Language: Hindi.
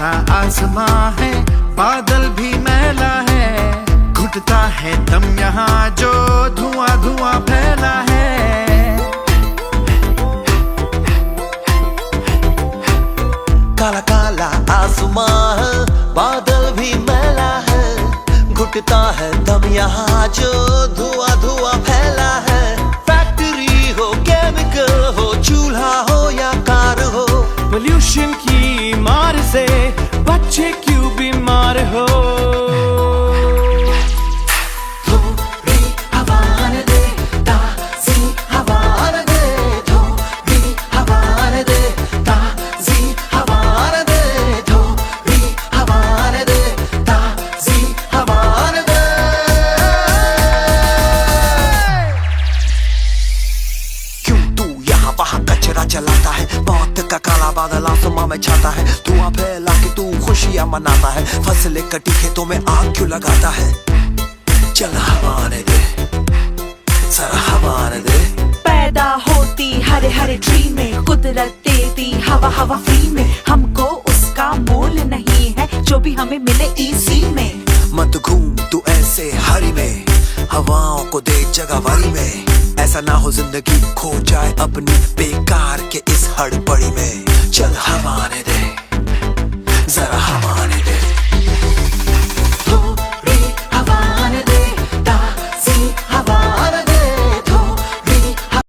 काला आसमां है, बादल भी मैला है, घुटता है दम यहाँ जो धुआं धुआं फैला है। काला काला आसमां है, बादल भी मैला है, घुटता है दम यहाँ जो धुआं धुआं फैला है। फैक्ट्री हो, केमिकल हो, चूल्हा हो या कार हो, पोल्यूशन की मार से बच्चे क्यों बीमार हो। थोड़ी हवा ने दे, ताज़ी हवा ने दे, थोड़ी हवा ने दे, ताज़ी हवा ने दे, थोड़ी हवा ने दे, ताज़ी हवा ने दे। क्यों तू यहाँ वहाँ कचरा जलाता है, मौत का काला बादल आसमां में छाता है, धुआं फैला के तू खुशियाँ मनाता है, फसलें कटी खेतों में आग क्यों लगाता है। चल हवा ने दे, जरा हवा ने दे। पैदा होती हरे हरे ट्री में, कुदरत देती हवा हवा फ्री में, हमको उसका मोल नहीं है जो भी हमें मिले इसी में। मत घूम तू ऐसे हरी में, हवाओं को दे जगह वारी में, ऐसा ना हो जिंदगी खो जाए अपनी बेकार के इस हड़बड़ी में। चल हवा